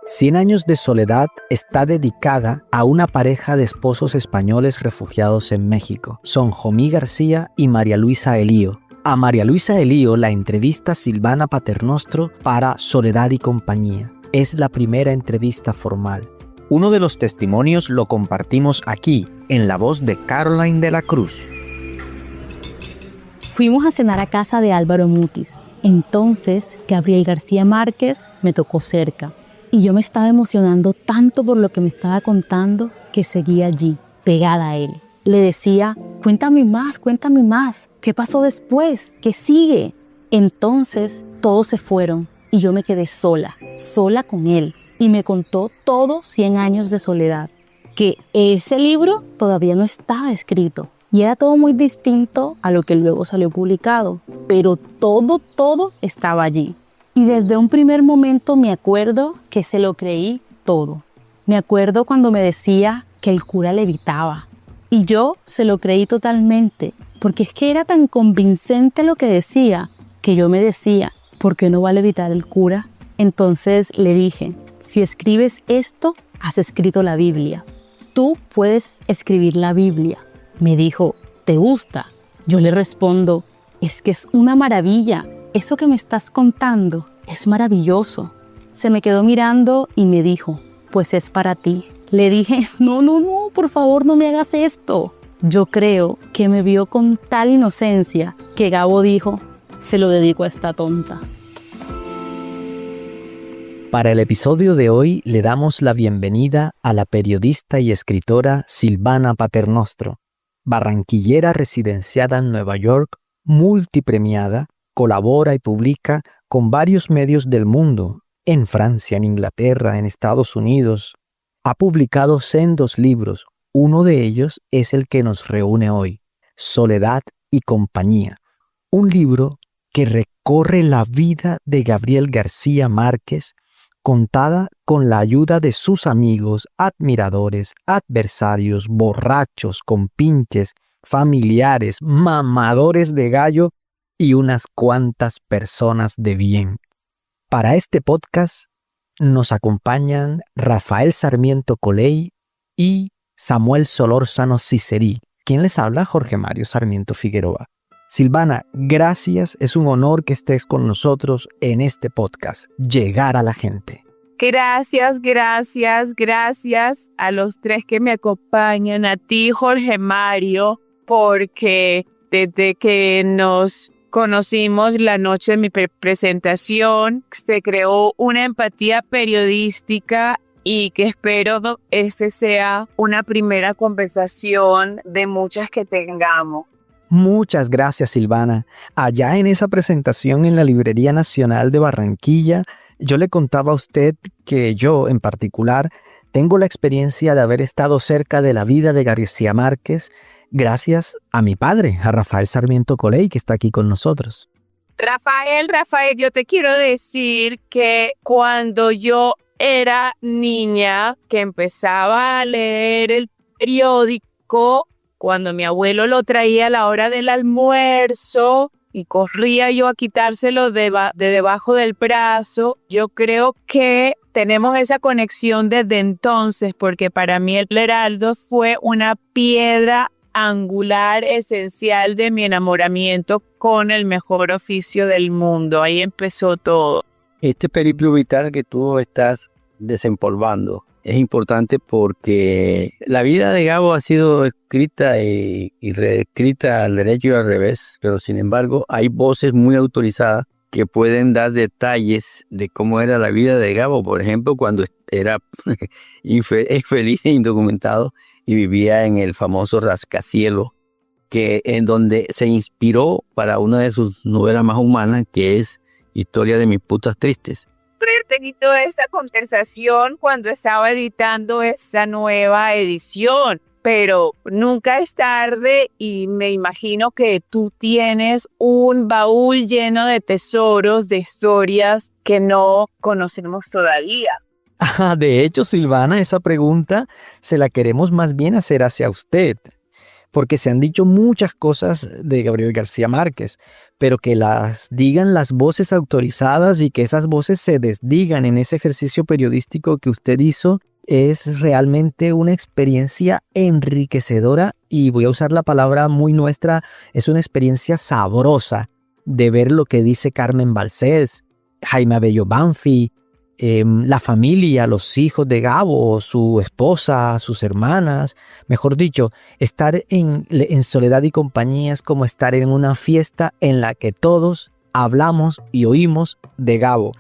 Cien años de soledad está dedicada a una pareja de esposos españoles refugiados en México. Son Jomí García y María Luisa Elío. A María Luisa Elío la entrevista Silvana Paternostro para Soledad y Compañía. Es la primera entrevista formal. Uno de los testimonios lo compartimos aquí, en la voz de Caroline de la Cruz. Fuimos a cenar a casa de Álvaro Mutis. Entonces, Gabriel García Márquez me tocó cerca. Y yo me estaba emocionando tanto por lo que me estaba contando que seguía allí, pegada a él. Le decía, cuéntame más, ¿qué pasó después? ¿Qué sigue? Entonces, todos se fueron y yo me quedé sola con él. Y me contó todo 100 años de soledad, que ese libro todavía no estaba escrito. Y era todo muy distinto a lo que luego salió publicado, pero todo estaba allí. Y desde un primer momento me acuerdo que se lo creí todo. Me acuerdo cuando me decía que el cura levitaba. Y yo se lo creí totalmente, porque es que era tan convincente lo que decía, que yo me decía, ¿por qué no va a levitar el cura? Entonces le dije, si escribes esto, has escrito la Biblia. Tú puedes escribir la Biblia. Me dijo, ¿te gusta? Yo le respondo, es que es una maravilla. Eso que me estás contando es maravilloso. Se me quedó mirando y me dijo, pues es para ti. Le dije, no, por favor no me hagas esto. Yo creo que me vio con tal inocencia que Gabo dijo, se lo dedico a esta tonta. Para el episodio de hoy le damos la bienvenida a la periodista y escritora Silvana Paternostro, barranquillera residenciada en Nueva York, multipremiada, colabora y publica con varios medios del mundo, en Francia, en Inglaterra, en Estados Unidos. Ha publicado sendos libros, uno de ellos es el que nos reúne hoy, Soledad y Compañía, un libro que recorre la vida de Gabriel García Márquez, contada con la ayuda de sus amigos, admiradores, adversarios, borrachos, compinches, familiares, mamadores de gallo y unas cuantas personas de bien. Para este podcast nos acompañan Rafael Sarmiento Coley y Samuel Solórzano Cicerí. ¿Quién les habla? Jorge Mario Sarmiento Figueroa. Silvana, gracias, es un honor que estés con nosotros en este podcast, Llegar a la Gente. Gracias a los tres que me acompañan, a ti, Jorge Mario, porque desde que nos conocimos la noche de mi presentación, se creó una empatía periodística y que espero este sea una primera conversación de muchas que tengamos. Muchas gracias, Silvana. Allá en esa presentación en la Librería Nacional de Barranquilla, yo le contaba a usted que yo, en particular, tengo la experiencia de haber estado cerca de la vida de García Márquez gracias a mi padre, a Rafael Sarmiento Coley, que está aquí con nosotros. Rafael, yo te quiero decir que cuando yo era niña, que empezaba a leer el periódico, cuando mi abuelo lo traía a la hora del almuerzo y corría yo a quitárselo de debajo del brazo, yo creo que tenemos esa conexión desde entonces, porque para mí el Heraldo fue una piedra angular esencial de mi enamoramiento con el mejor oficio del mundo. Ahí empezó todo. Este periplo vital que tú estás desempolvando es importante porque la vida de Gabo ha sido escrita y reescrita al derecho y al revés, pero sin embargo hay voces muy autorizadas que pueden dar detalles de cómo era la vida de Gabo, por ejemplo, cuando era infeliz e indocumentado y vivía en el famoso rascacielos, en donde se inspiró para una de sus novelas más humanas, que es Historia de mis putas tristes. Y toda esta conversación cuando estaba editando esta nueva edición, pero nunca es tarde y me imagino que tú tienes un baúl lleno de tesoros, de historias que no conocemos todavía. De hecho, Silvana, esa pregunta se la queremos más bien hacer hacia usted, porque se han dicho muchas cosas de Gabriel García Márquez, pero que las digan las voces autorizadas y que esas voces se desdigan en ese ejercicio periodístico que usted hizo es realmente una experiencia enriquecedora y voy a usar la palabra muy nuestra, es una experiencia sabrosa de ver lo que dice Carmen Balcells, Jaime Abello Banfi, la familia, los hijos de Gabo, su esposa, sus hermanas. Mejor dicho, estar en soledad y compañía es como estar en una fiesta en la que todos hablamos y oímos de Gabo.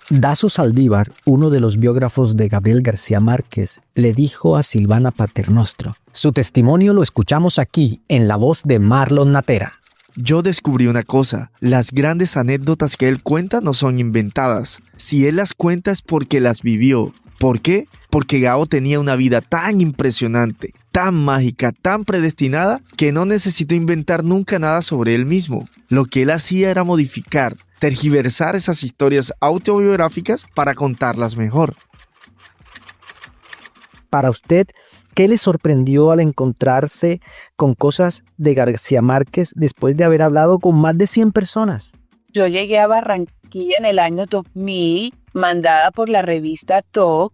Dasso Saldívar, uno de los biógrafos de Gabriel García Márquez, le dijo a Silvana Paternostro. Su testimonio lo escuchamos aquí en la voz de Marlon Natera. Yo descubrí una cosa, las grandes anécdotas que él cuenta no son inventadas. Si él las cuenta es porque las vivió. ¿Por qué? Porque Gabo tenía una vida tan impresionante, tan mágica, tan predestinada, que no necesitó inventar nunca nada sobre él mismo. Lo que él hacía era modificar, tergiversar esas historias autobiográficas para contarlas mejor. Para usted, ¿qué le sorprendió al encontrarse con cosas de García Márquez después de haber hablado con más de 100 personas? Yo llegué a Barranquilla en el año 2000, mandada por la revista Talk,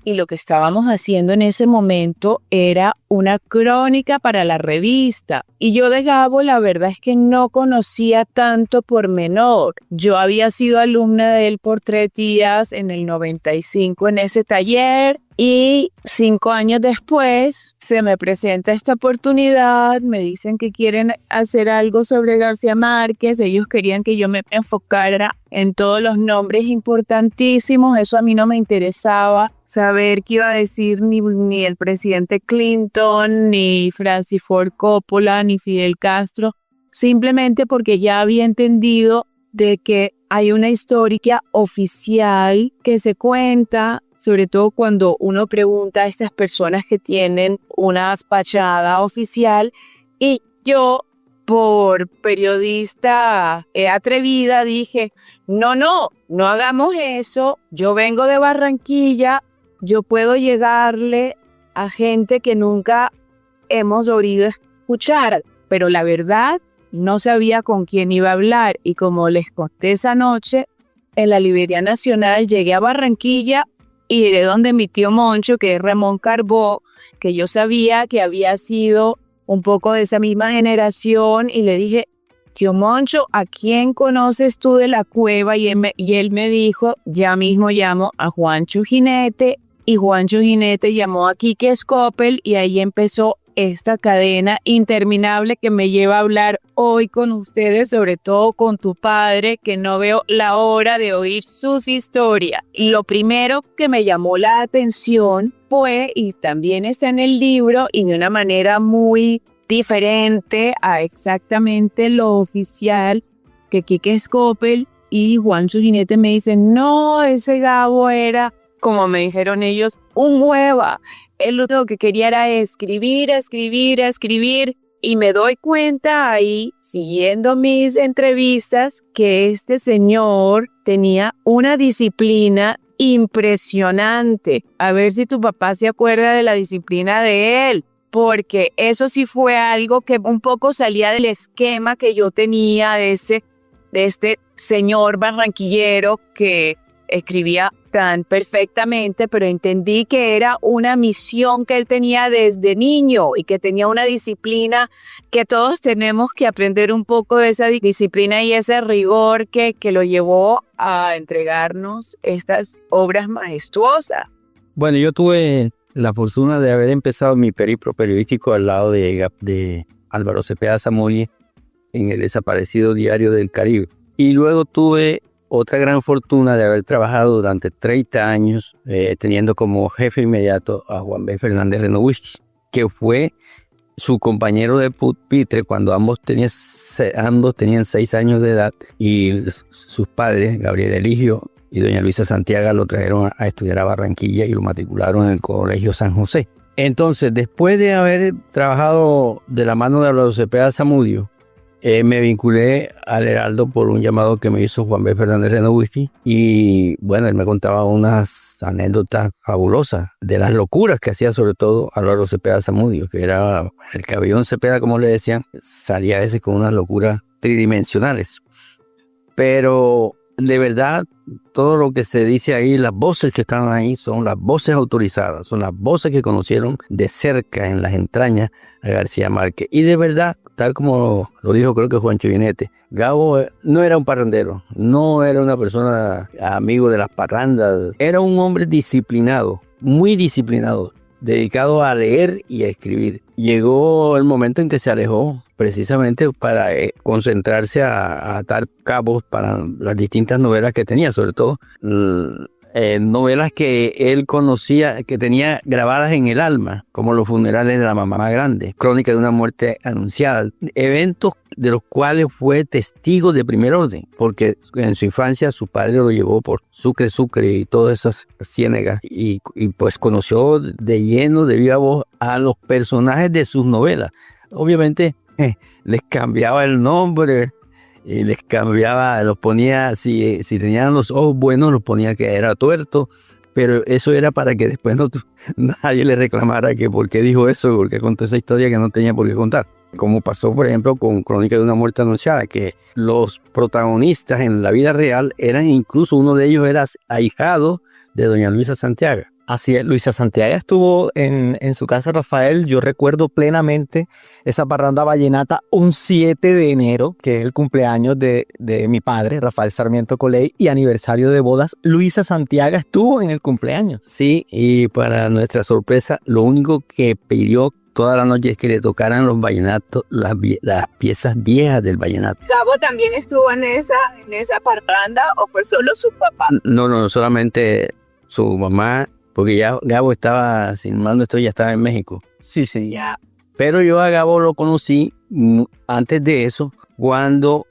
y lo que estábamos haciendo en ese momento era una crónica para la revista. Y yo de Gabo, la verdad es que no conocía tanto pormenor. Yo había sido alumna de él por 3 días en el 95 en ese taller. Y 5 años después se me presenta esta oportunidad, me dicen que quieren hacer algo sobre García Márquez, ellos querían que yo me enfocara en todos los nombres importantísimos, eso a mí no me interesaba saber qué iba a decir ni el presidente Clinton, ni Francis Ford Coppola, ni Fidel Castro, simplemente porque ya había entendido de que hay una historia oficial que se cuenta, sobre todo cuando uno pregunta a estas personas que tienen una fachada oficial, y yo, por periodista atrevida, dije, no hagamos eso, yo vengo de Barranquilla, yo puedo llegarle a gente que nunca hemos oído escuchar, pero la verdad no sabía con quién iba a hablar, y como les conté esa noche, en la Librería Nacional llegué a Barranquilla y iré donde mi tío Moncho, que es Ramón Carbó, que yo sabía que había sido un poco de esa misma generación, y le dije, tío Moncho, ¿a quién conoces tú de la cueva? Y él me dijo, ya mismo llamo a Juancho Jinete, y Juancho Jinete llamó a Quique Scopel, y ahí empezó esta cadena interminable que me lleva a hablar hoy con ustedes, sobre todo con tu padre, que no veo la hora de oír sus historias. Lo primero que me llamó la atención fue, y también está en el libro, y de una manera muy diferente a exactamente lo oficial, que Quique Scopel y Juancho Jinete me dicen, no, ese Gabo era, como me dijeron ellos, un hueva. Él lo que quería era escribir, y me doy cuenta ahí, siguiendo mis entrevistas, que este señor tenía una disciplina impresionante. A ver si tu papá se acuerda de la disciplina de él, porque eso sí fue algo que un poco salía del esquema que yo tenía de este señor barranquillero que escribía tan perfectamente, pero entendí que era una misión que él tenía desde niño y que tenía una disciplina que todos tenemos que aprender un poco de esa disciplina y ese rigor que lo llevó a entregarnos estas obras majestuosas. Bueno, yo tuve la fortuna de haber empezado mi periplo periodístico al lado de Álvaro Cepeda Zamudio en el desaparecido Diario del Caribe. Y luego tuve otra gran fortuna de haber trabajado durante 30 años teniendo como jefe inmediato a Juan B. Fernández Renovich, que fue su compañero de pupitre cuando ambos tenían 6 años de edad, y sus padres, Gabriel Eligio y doña Luisa Santiago, lo trajeron a estudiar a Barranquilla y lo matricularon en el Colegio San José. Entonces, después de haber trabajado de la mano de Álvaro Cepeda Zamudio, Me vinculé al Heraldo por un llamado que me hizo Juan B. Fernández Renovici y bueno, él me contaba unas anécdotas fabulosas de las locuras que hacía sobre todo Álvaro Cepeda Zamudio, que era el cabellón Cepeda, como le decían, salía a veces con unas locuras tridimensionales. Pero de verdad, todo lo que se dice ahí, las voces que están ahí son las voces autorizadas, son las voces que conocieron de cerca en las entrañas a García Márquez. Y de verdad, tal como lo dijo creo que Juancho Binete, Gabo no era un parrandero, no era una persona amigo de las parrandas, era un hombre disciplinado, muy disciplinado, dedicado a leer y a escribir. Llegó el momento en que se alejó precisamente para concentrarse a atar cabos para las distintas novelas que tenía, sobre todo novelas que él conocía, que tenía grabadas en el alma, como Los funerales de la mamá grande, Crónica de una muerte anunciada, eventos de los cuales fue testigo de primer orden, porque en su infancia su padre lo llevó por Sucre y todas esas ciénegas y pues conoció de lleno, de viva voz, a los personajes de sus novelas. Obviamente les cambiaba el nombre y les cambiaba, los ponía, si tenían los ojos buenos, los ponía que era tuerto, pero eso era para que después nadie le reclamara que por qué dijo eso, por qué contó esa historia que no tenía por qué contar. Como pasó, por ejemplo, con Crónica de una muerte anunciada, que los protagonistas en la vida real eran, incluso uno de ellos era ahijado de doña Luisa Santiago. Así es, Luisa Santiago estuvo en su casa, Rafael. Yo recuerdo plenamente esa parranda vallenata un 7 de enero, que es el cumpleaños de mi padre, Rafael Sarmiento Coley, y aniversario de bodas. Luisa Santiago estuvo en el cumpleaños. Sí, y para nuestra sorpresa, lo único que pidió toda la noche es que le tocaran los vallenatos, las piezas viejas del vallenato. ¿Gabo también estuvo en esa parranda o fue solo su papá? No, solamente su mamá. Porque ya Gabo estaba, sin mal no estoy, ya estaba en México. Sí. Ya. Pero yo a Gabo lo conocí antes de eso, cuando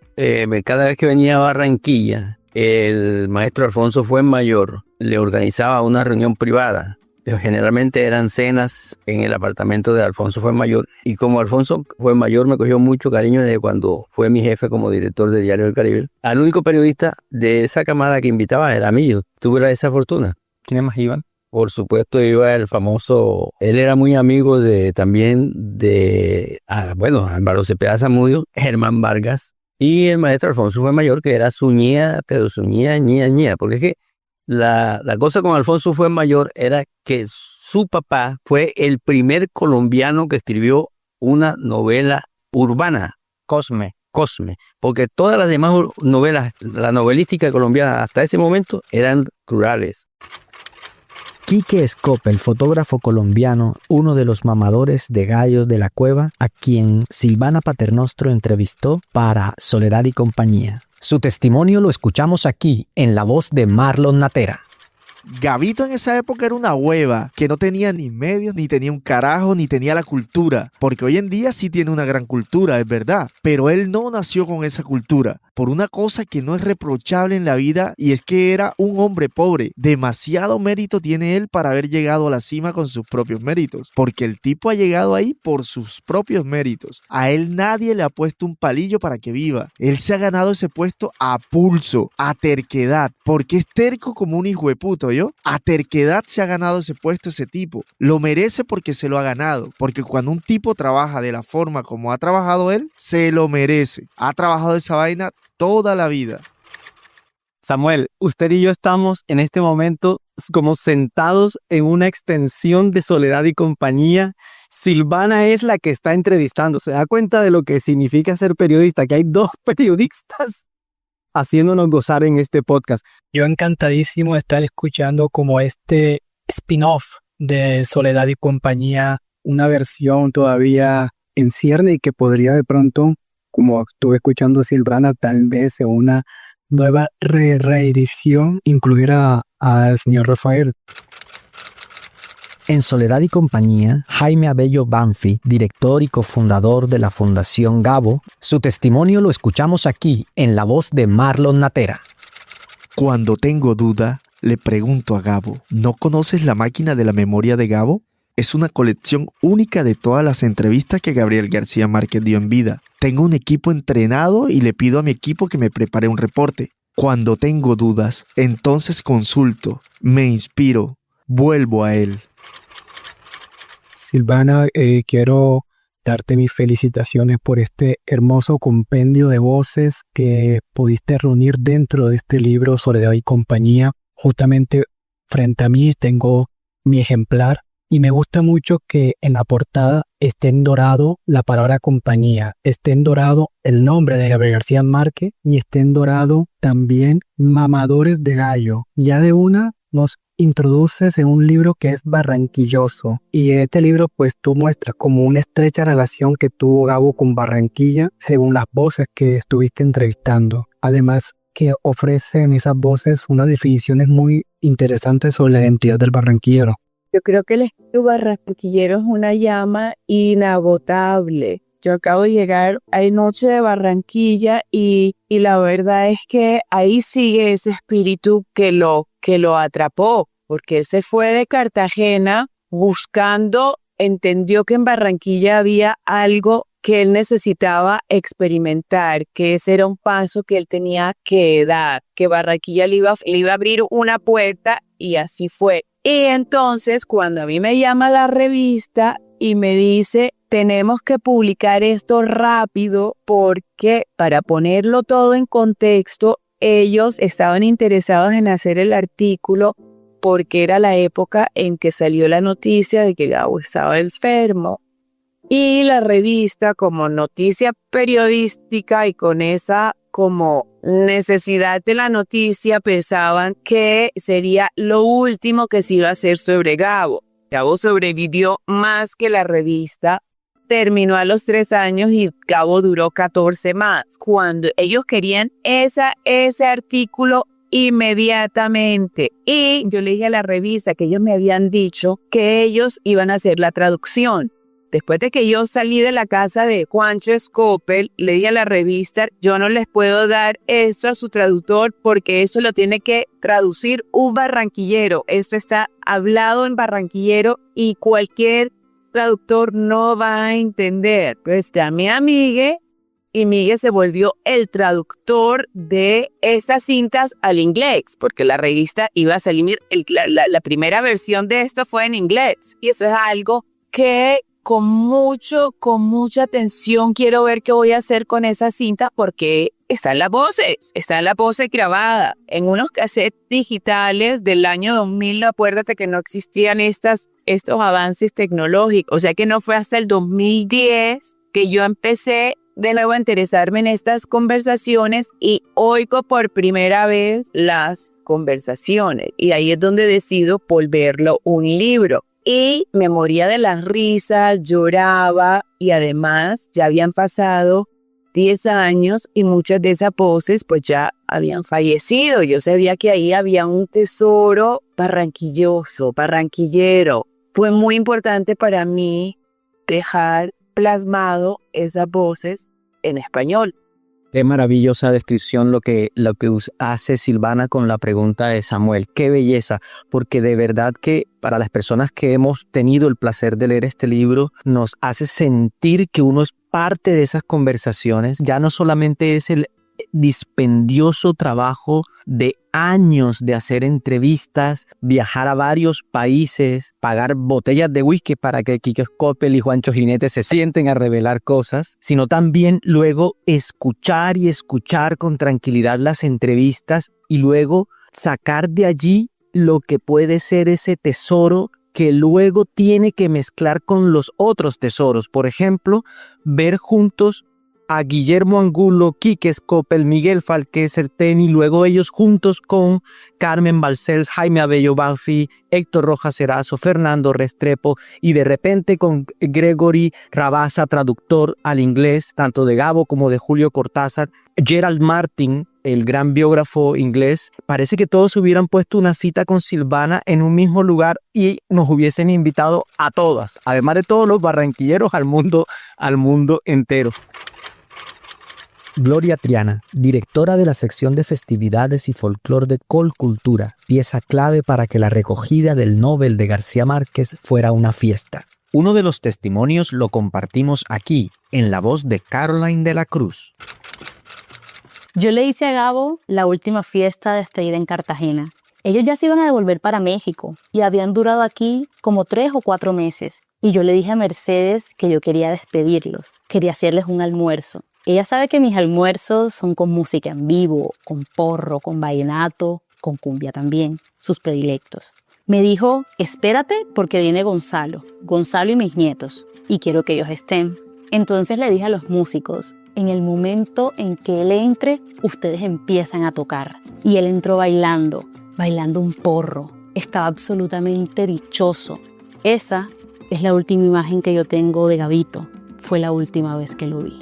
cada vez que venía a Barranquilla, el maestro Alfonso Fuenmayor le organizaba una reunión privada. Pero generalmente eran cenas en el apartamento de Alfonso Fuenmayor. Y como Alfonso Fuenmayor me cogió mucho cariño desde cuando fue mi jefe como director de Diario del Caribe, al único periodista de esa camada que invitaba era a mí. Yo tuve esa fortuna. ¿Quiénes más iban? Por supuesto iba el famoso, él era muy amigo también de Álvaro Cepeda Zamudio, Germán Vargas y el maestro Alfonso Fuenmayor, que era su ñía, pero su ñía, porque es que la cosa con Alfonso Fuenmayor era que su papá fue el primer colombiano que escribió una novela urbana. Cosme, porque todas las demás novelas, la novelística colombiana hasta ese momento eran rurales. Quique Escope, el fotógrafo colombiano, uno de los mamadores de gallos de la cueva, a quien Silvana Paternostro entrevistó para Soledad y Compañía. Su testimonio lo escuchamos aquí, en la voz de Marlon Natera. Gabito en esa época era una hueva que no tenía ni medios, ni tenía un carajo, ni tenía la cultura. Porque hoy en día sí tiene una gran cultura, es verdad. Pero él no nació con esa cultura. Por una cosa que no es reprochable en la vida, y es que era un hombre pobre. Demasiado mérito tiene él para haber llegado a la cima con sus propios méritos. Porque el tipo ha llegado ahí por sus propios méritos. A él nadie le ha puesto un palillo para que viva. Él se ha ganado ese puesto a pulso, a terquedad. Porque es terco como un hijueputo, ¿yo? A terquedad se ha ganado ese puesto ese tipo. Lo merece porque se lo ha ganado. Porque cuando un tipo trabaja de la forma como ha trabajado él, se lo merece. Ha trabajado esa vaina toda la vida. Samuel, usted y yo estamos en este momento como sentados en una extensión de Soledad y Compañía. Silvana es la que está entrevistando. ¿Se da cuenta de lo que significa ser periodista? Que hay dos periodistas haciéndonos gozar en este podcast. Yo encantadísimo de estar escuchando como este spin-off de Soledad y Compañía, una versión todavía en cierne y que podría de pronto, como estuve escuchando Silvana, tal vez en una nueva reedición incluir al señor Rafael. En Soledad y Compañía, Jaime Abello Banfi, director y cofundador de la Fundación Gabo, su testimonio lo escuchamos aquí, en la voz de Marlon Natera. Cuando tengo duda, le pregunto a Gabo, ¿no conoces la máquina de la memoria de Gabo? Es una colección única de todas las entrevistas que Gabriel García Márquez dio en vida. Tengo un equipo entrenado y le pido a mi equipo que me prepare un reporte. Cuando tengo dudas, entonces consulto, me inspiro, vuelvo a él. Silvana, quiero darte mis felicitaciones por este hermoso compendio de voces que pudiste reunir dentro de este libro Soledad y Compañía. Justamente frente a mí tengo mi ejemplar y me gusta mucho que en la portada esté en dorado la palabra compañía, esté en dorado el nombre de Gabriel García Márquez y esté en dorado también Mamadores de Gallo. Ya de una nos introduces en un libro que es barranquilloso y en este libro pues tú muestras como una estrecha relación que tuvo Gabo con Barranquilla según las voces que estuviste entrevistando. Además que ofrecen esas voces unas definiciones muy interesantes sobre la identidad del barranquillero. Yo creo que el espíritu barranquillero es una llama inagotable. Yo acabo de llegar anoche de Barranquilla y la verdad es que ahí sigue ese espíritu que lo atrapó, porque él se fue de Cartagena buscando, entendió que en Barranquilla había algo que él necesitaba experimentar, que ese era un paso que él tenía que dar, que Barranquilla le iba a abrir una puerta y así fue. Y entonces cuando a mí me llama la revista y me dice, tenemos que publicar esto rápido porque para ponerlo todo en contexto, ellos estaban interesados en hacer el artículo porque era la época en que salió la noticia de que Gabo estaba enfermo. Y la revista, como noticia periodística y con esa como necesidad de la noticia, pensaban que sería lo último que se iba a hacer sobre Gabo. Gabo sobrevivió más que la revista, terminó a los 3 años y Gabo duró 14 más. Cuando ellos querían ese artículo inmediatamente. Y yo le dije a la revista que ellos me habían dicho que ellos iban a hacer la traducción. Después de que yo salí de la casa de Juancho Scopel, le dije a la revista, yo no les puedo dar esto a su traductor porque eso lo tiene que traducir un barranquillero. Esto está hablado en barranquillero y cualquier traductor no va a entender. Pues llamé a Migue y Migue se volvió el traductor de estas cintas al inglés, porque la revista iba a salir, la primera versión de esto fue en inglés. Y eso es algo que con mucha atención quiero ver qué voy a hacer con esa cinta porque están las voces grabadas en unos cassettes digitales del año 2000. Acuérdate que no existían estos avances tecnológicos, o sea que no fue hasta el 2010 que yo empecé de nuevo a interesarme en estas conversaciones y oigo por primera vez las conversaciones y ahí es donde decido volverlo un libro. Y me moría de las risas, lloraba y además ya habían pasado 10 años y muchas de esas voces pues ya habían fallecido. Yo sabía que ahí había un tesoro barranquilloso, barranquillero. Fue muy importante para mí dejar plasmado esas voces en español. Qué maravillosa descripción lo que hace Silvana con la pregunta de Samuel. Qué belleza, porque de verdad que para las personas que hemos tenido el placer de leer este libro, nos hace sentir que uno es parte de esas conversaciones. Ya no solamente es el dispendioso trabajo de años de hacer entrevistas, viajar a varios países, pagar botellas de whisky para que Quique Scopel y Juancho Jinete se sienten a revelar cosas, sino también luego escuchar con tranquilidad las entrevistas y luego sacar de allí lo que puede ser ese tesoro que luego tiene que mezclar con los otros tesoros. Por ejemplo, ver juntos a Guillermo Angulo, Quique Scopel, Miguel Falqué Certeni, luego ellos juntos con Carmen Balcells, Jaime Abello Banfi, Héctor Rojas Erazo, Fernando Restrepo y de repente con Gregory Rabasa, traductor al inglés, tanto de Gabo como de Julio Cortázar, Gerald Martin, el gran biógrafo inglés. Parece que todos hubieran puesto una cita con Silvana en un mismo lugar y nos hubiesen invitado a todas, además de todos los barranquilleros al mundo entero. Gloria Triana, directora de la sección de festividades y folclore de Colcultura, pieza clave para que la recogida del Nobel de García Márquez fuera una fiesta. Uno de los testimonios lo compartimos aquí, en la voz de Caroline de la Cruz. Yo le hice a Gabo la última fiesta de despedida en Cartagena. Ellos ya se iban a devolver para México y habían durado aquí como 3 o 4 meses. Y yo le dije a Mercedes que yo quería despedirlos, quería hacerles un almuerzo. Ella sabe que mis almuerzos son con música en vivo, con porro, con vallenato, con cumbia también, sus predilectos. Me dijo, espérate porque viene Gonzalo y mis nietos, y quiero que ellos estén. Entonces le dije a los músicos, en el momento en que él entre, ustedes empiezan a tocar. Y él entró bailando un porro. Estaba absolutamente dichoso. Esa es la última imagen que yo tengo de Gabito. Fue la última vez que lo vi.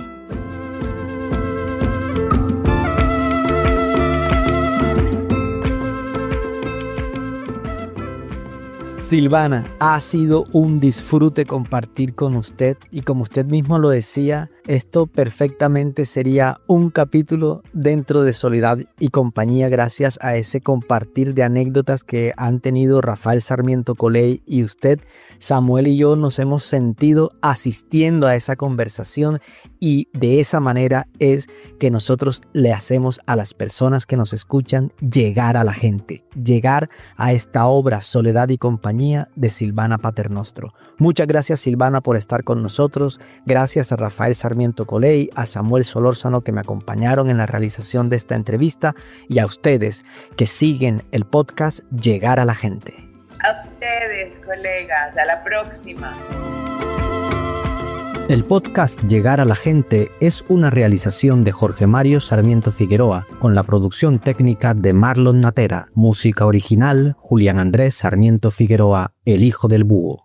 Silvana, ha sido un disfrute compartir con usted y como usted mismo lo decía, esto perfectamente sería un capítulo dentro de Soledad y Compañía gracias a ese compartir de anécdotas que han tenido Rafael Sarmiento Coley y usted. Samuel y yo nos hemos sentido asistiendo a esa conversación y de esa manera es que nosotros le hacemos a las personas que nos escuchan llegar a la gente, llegar a esta obra Soledad y Compañía de Silvana Paternostro. Muchas gracias Silvana por estar con nosotros, gracias a Rafael Sarmiento Coley, a Samuel Solórzano que me acompañaron en la realización de esta entrevista y a ustedes que siguen el podcast Llegar a la Gente. A ustedes, colegas, a la próxima. El podcast Llegar a la Gente es una realización de Jorge Mario Sarmiento Figueroa, con la producción técnica de Marlon Natera, música original Julián Andrés Sarmiento Figueroa, el hijo del búho.